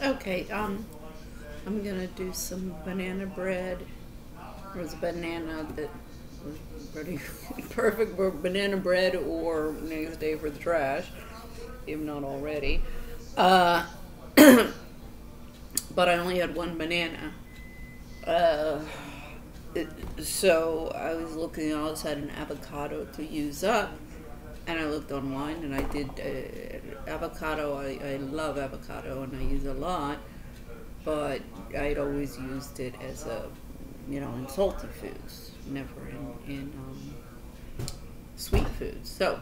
Okay, I'm gonna do some banana bread. There was a banana that was pretty perfect for banana bread or next day for the trash, if not already. But I only had one banana. So I was looking, I always had an avocado to use up. And I looked online and I did avocado. I love avocado and I use a lot, but I'd always used it as a, in salty foods, never in sweet foods. So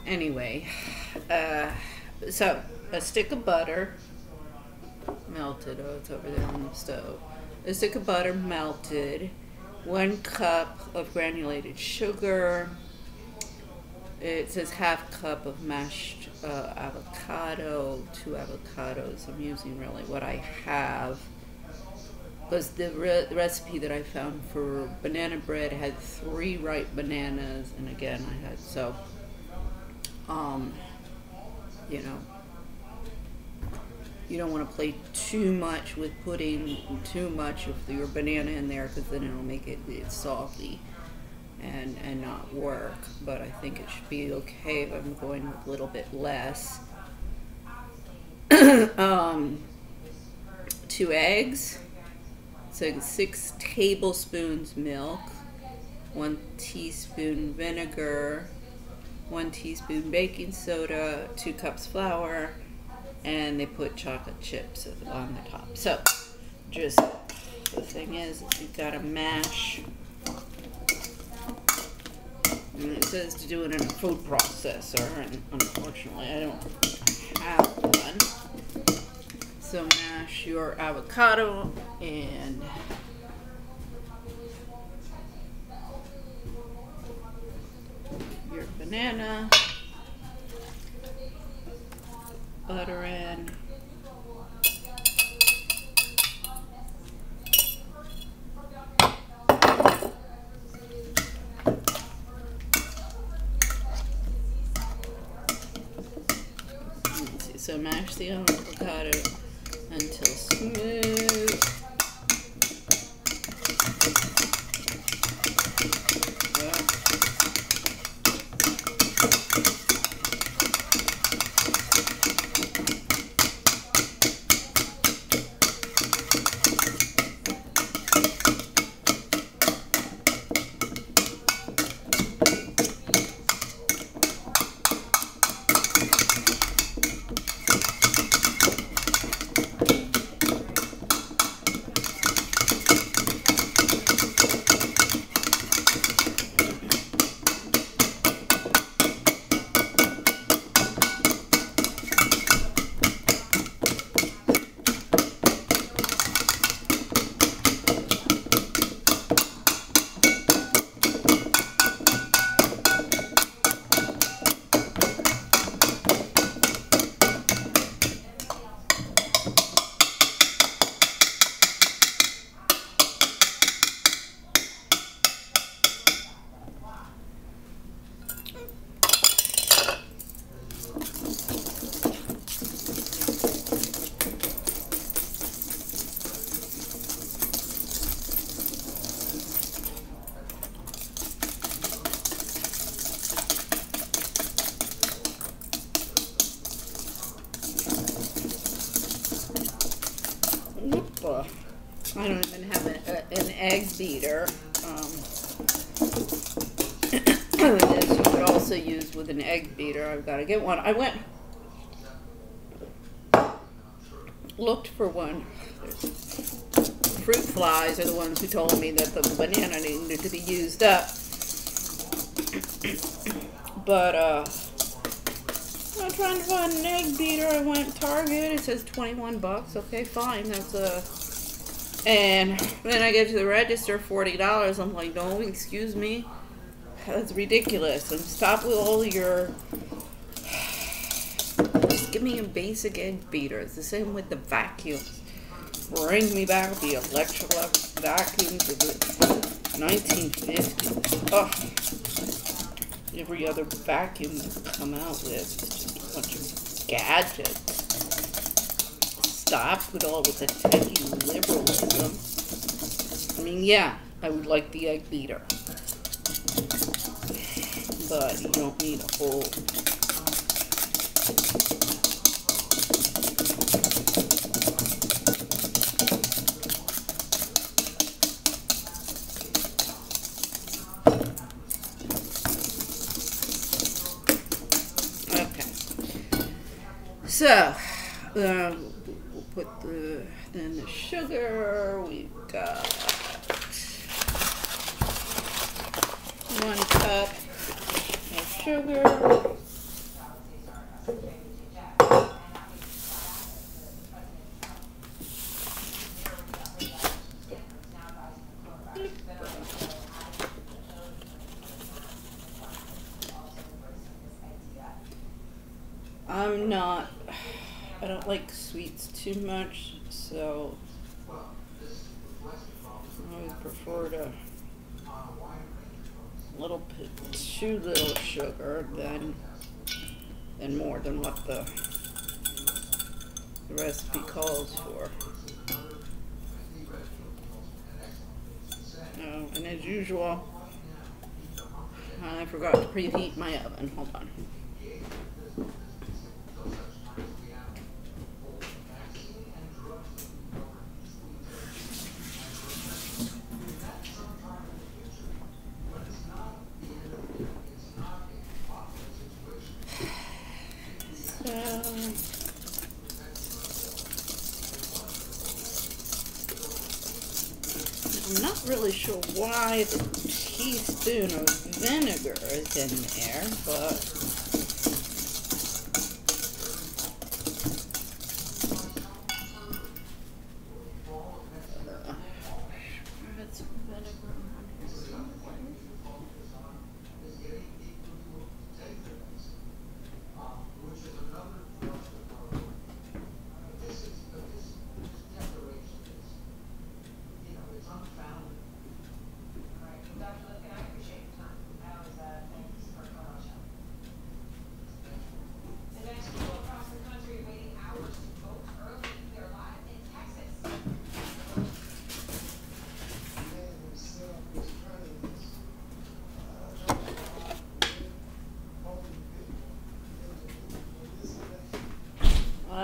anyway, so a stick of butter melted. Oh, it's over there on the stove. A stick of butter melted, 1 cup of granulated sugar. It says half cup of mashed avocado, 2 avocados. I'm using really what I have, because the recipe that I found for banana bread had 3 ripe bananas, and again I had, so, you don't want to play too much with putting too much of your banana in there, because then it'll make it soggy and not work. But I think it should be okay if I'm going with a little bit less. 2 eggs, so 6 tablespoons milk, 1 teaspoon vinegar, 1 teaspoon baking soda, 2 cups flour, and they put chocolate chips on the top. So just, the thing is you've got to mash. And it says to do it in a food processor, and unfortunately I don't have one. So mash your avocado and your banana, butter in, so mash the avocado until smooth. I don't even have an egg beater. This you could also use with an egg beater. I've got to get one. I looked for one. Fruit flies are the ones who told me that the banana needed to be used up. But I'm trying to find an egg beater. I went Target. It says 21 bucks. Okay, fine. That's and then I get to the register, $40. I'm like, no, excuse me. That's ridiculous. And stop with all your... Just give me a basic egg beater. It's the same with the vacuum. Bring me back the Electrolux vacuums of the 1950s. Oh, every other vacuum that's come out with is just a bunch of gadgets. stop with all with the techie liberalism. I mean, yeah, I would like the egg beater, but you don't need a whole. So, we'll put then the sugar. We've got 1 cup of sugar. I don't like sweets too much, so I always prefer to too little sugar than more than what the recipe calls for. And as usual, I forgot to preheat my oven. Hold on. I'm not really sure why the teaspoon of vinegar is in there, but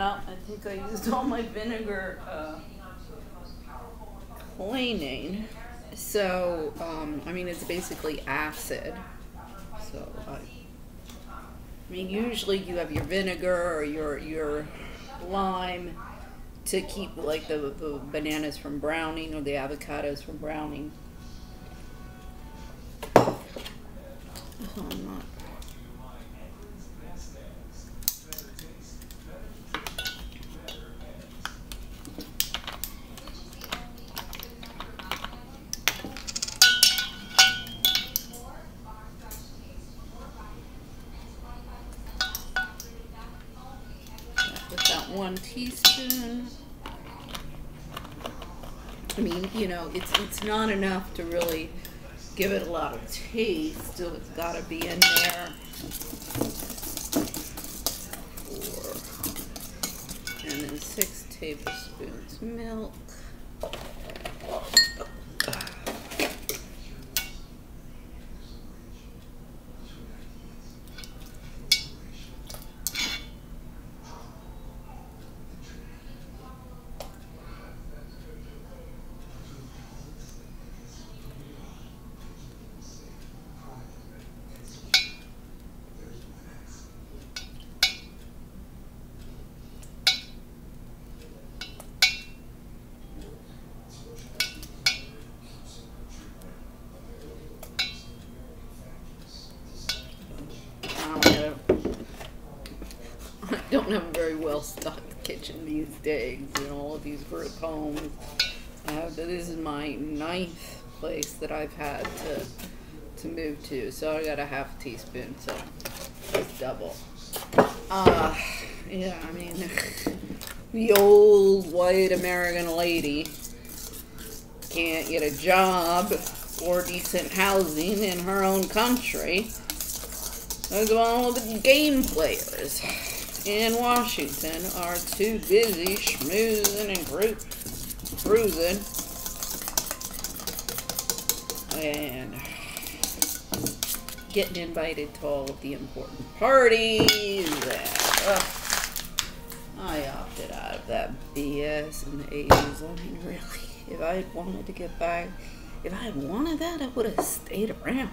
I think I used all my vinegar cleaning. So, I mean, it's basically acid. So, I mean, usually you have your vinegar or your lime to keep, like, the bananas from browning or the avocados from browning. So I'm not. With that 1 teaspoon. I mean, you know, it's not enough to really give it a lot of taste, so it's got to be in there. 4, and then 6 tablespoons milk. I don't have a very well stocked kitchen these days, you know, all of these group homes. This is my 9th place that I've had to move to, so I got a ½ teaspoon, so it's double. Yeah, I mean, the old white American lady can't get a job or decent housing in her own country. There's all the game players in Washington are too busy schmoozing and cruising and getting invited to all of the important parties. And, I opted out of that BS in the 80s. I mean, really, if I had wanted to get back, if I had wanted that, I would have stayed around.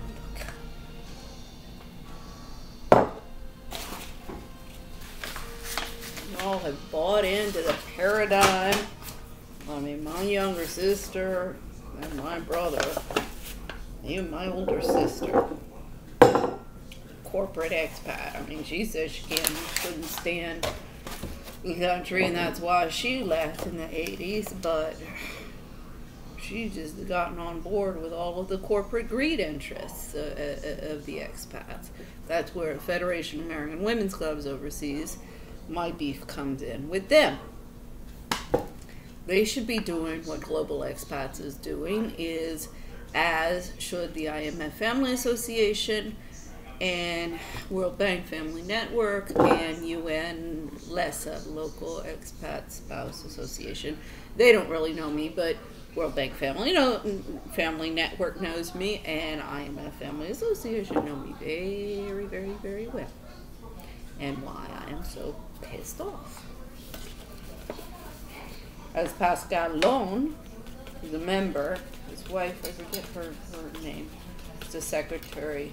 Y'all have bought into the paradigm. I mean, my younger sister and my brother, even my older sister, corporate expat. I mean, she says she couldn't stand the country, and that's why she left in the 80s, but she's just gotten on board with all of the corporate greed interests of the expats. That's where Federation of American Women's Clubs overseas, my beef comes in with them. They should be doing what Global Expats is doing, as should the IMF Family Association and World Bank Family Network and UN LESA, Local Expat Spouse Association. They don't really know me, but World Bank Family Network knows me, and IMF Family Association know me very, very, very well, and why I am so pissed off. As Pascal Lone, who's a member, his wife, I forget her name, is the secretary.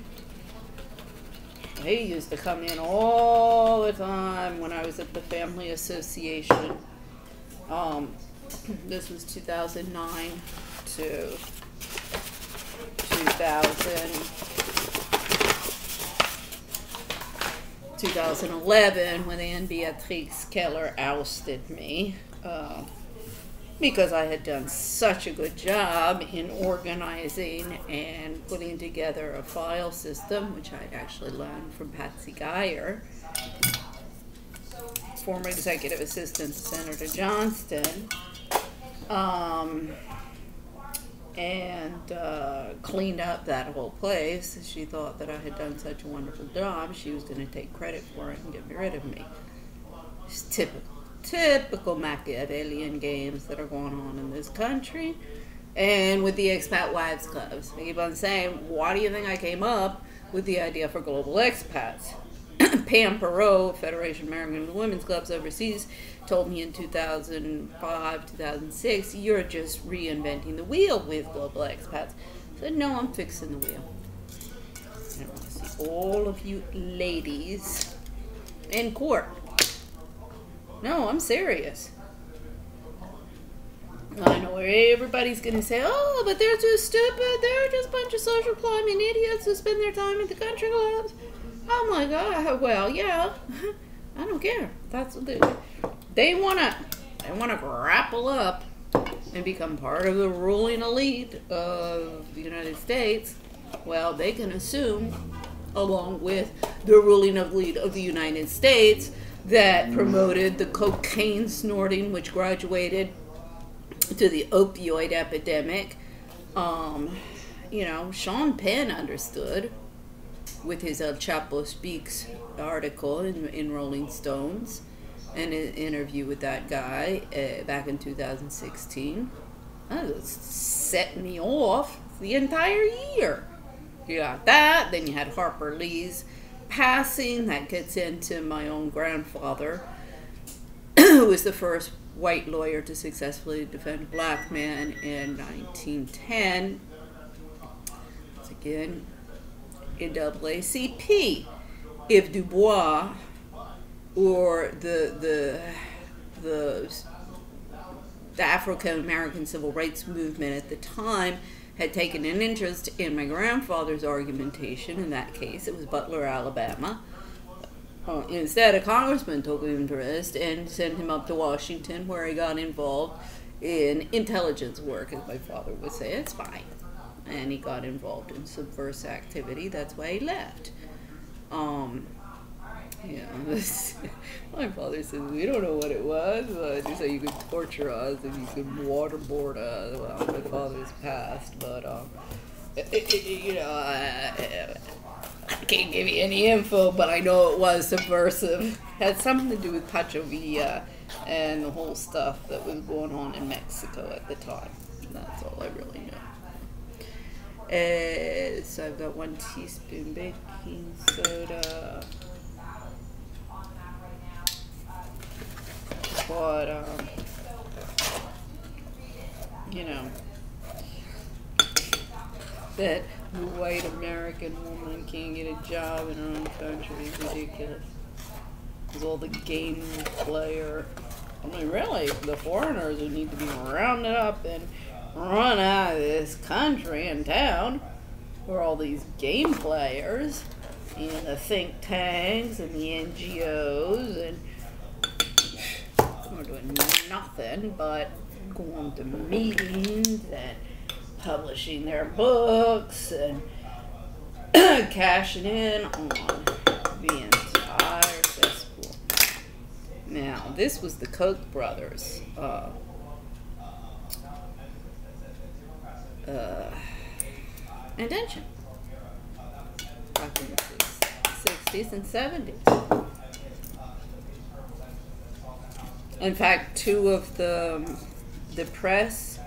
He used to come in all the time when I was at the Family Association. This was 2009 to 2011 when Anne Beatrix Keller ousted me. Because I had done such a good job in organizing and putting together a file system, which I actually learned from Patsy Geyer, former executive assistant to Senator Johnston, and cleaned up that whole place. She thought that I had done such a wonderful job, she was going to take credit for it and get rid of me. It's typical Machiavellian games that are going on in this country. And with the Expat Wives Clubs, I keep on saying, why do you think I came up with the idea for Global Expats? Pam Perot, Federation of American Women's Clubs overseas, told me in 2005, 2006, you're just reinventing the wheel with Global Expats. I said, no, I'm fixing the wheel. I want to see all of you ladies in court. No, I'm serious. I know everybody's going to say, oh, but they're too stupid. They're just a bunch of social climbing idiots who spend their time at the country clubs. Oh my God. Well, yeah. I don't care. That's what they want to grapple up and become part of the ruling elite of the United States. Well, they can assume, along with the ruling elite of the United States, that promoted the cocaine snorting, which graduated to the opioid epidemic. You know, Sean Penn understood with his El Chapo Speaks article in Rolling Stones and an interview with that guy back in 2016. That was set me off the entire year. You got that, then you had Harper Lee's passing. That gets into my own grandfather, who was the first white lawyer to successfully defend a black man in 1910. Once again, NAACP. If Du Bois or the African American civil rights movement at the time had taken an interest in my grandfather's argumentation, in that case it was Butler, Alabama. Instead, a congressman took interest and sent him up to Washington, where he got involved in intelligence work, as my father would say. It's fine. And he got involved in subversive activity. That's why he left. My father says, we don't know what it was, but he said you could torture us and you could waterboard us. Well, my father's passed, but, I can't give you any info, but I know it was subversive. Had something to do with Pancho Villa and the whole stuff that was going on in Mexico at the time. That's all I really know. So I've got 1 teaspoon baking soda. But, you know, that white American woman can't get a job in her own country is ridiculous. Because all the game player, I mean, really, the foreigners who need to be rounded up and run out of this country and town for all these game players and the think tanks and the NGOs and we're doing nothing but going to meetings and publishing their books and cashing in on the entire cesspool. Now, this was the Koch Brothers intention back in the 60s and 70s. In fact, 2 of the press,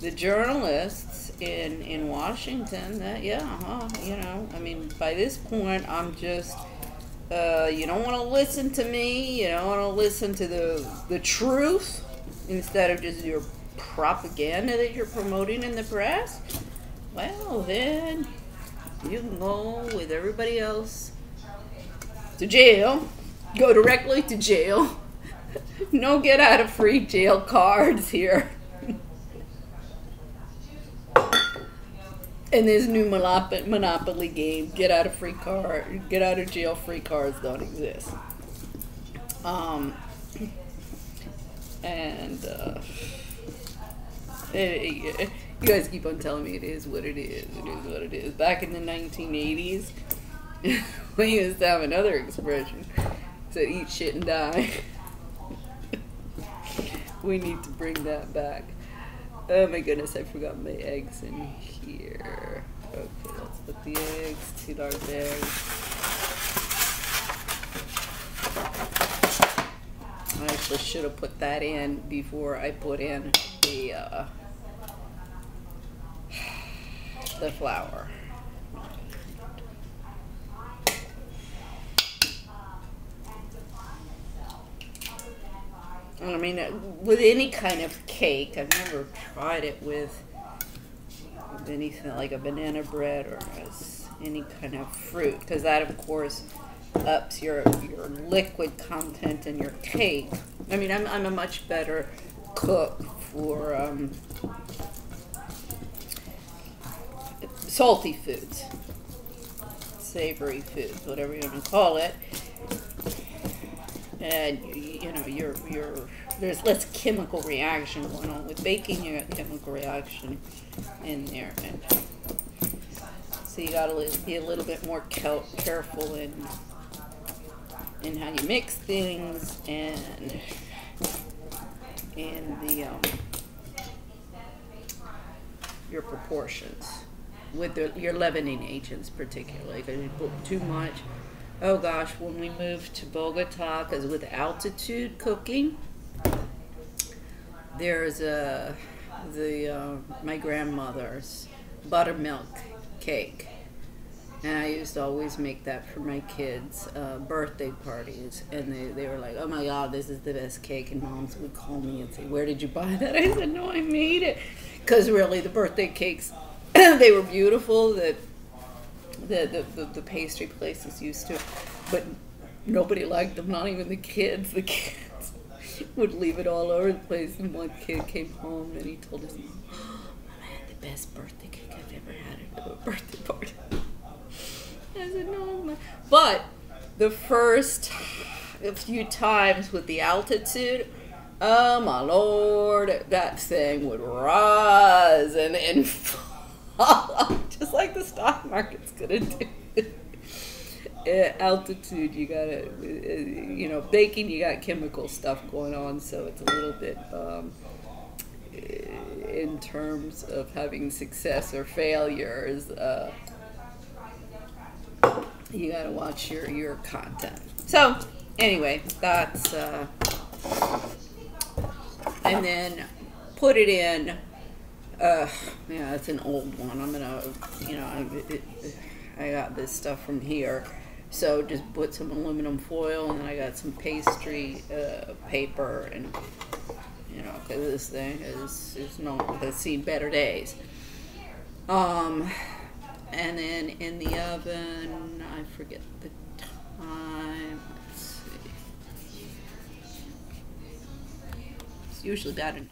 the journalists in Washington, that you know, I mean, by this point, I'm just, you don't want to listen to me, you don't want to listen to the truth instead of just your propaganda that you're promoting in the press. Well, then you can go with everybody else to jail, go directly to jail. No get out of free jail cards here. And this new monopoly game, get out of jail free cards don't exist. You guys keep on telling me it is what it is. It is what it is. Back in the 1980s, we used to have another expression. Said eat shit and die. We need to bring that back. Oh my goodness, I forgot my eggs in here. Okay, let's put the eggs, 2 large eggs. I actually should have put that in before I put in the flour. I mean, with any kind of cake, I've never tried it with anything like a banana bread or any kind of fruit, because that, of course, ups your liquid content in your cake. I mean, I'm a much better cook for salty foods, savory foods, whatever you want to call it. And you know, there's less chemical reaction going on with baking. You got chemical reaction in there, and so you gotta be a little bit more careful in how you mix things and in the your proportions with your leavening agents, particularly because you put too much. Oh gosh, when we moved to Bogota, because with altitude cooking, there's my grandmother's buttermilk cake, and I used to always make that for my kids' birthday parties, and they were like, oh my God, this is the best cake, and moms would call me and say, where did you buy that? I said, no, I made it, because really the birthday cakes, they were beautiful, that the pastry places used to, but nobody liked them, not even the kids. The kids would leave it all over the place, and one kid came home and he told us, Mom, I had the best birthday cake I've ever had at a birthday party. I said, no, but the first few times with the altitude, oh my Lord, that thing would rise and fall, just like the stock market's gonna do. Altitude, you gotta, baking, you got chemical stuff going on, so it's a little bit, in terms of having success or failures, you gotta watch your content. So anyway, that's and then put it in. Yeah, it's an old one. I'm gonna, I got this stuff from here, so just put some aluminum foil, and then I got some pastry paper, and because this thing has seen better days. And then in the oven, I forget the time. Let's see. It's usually about an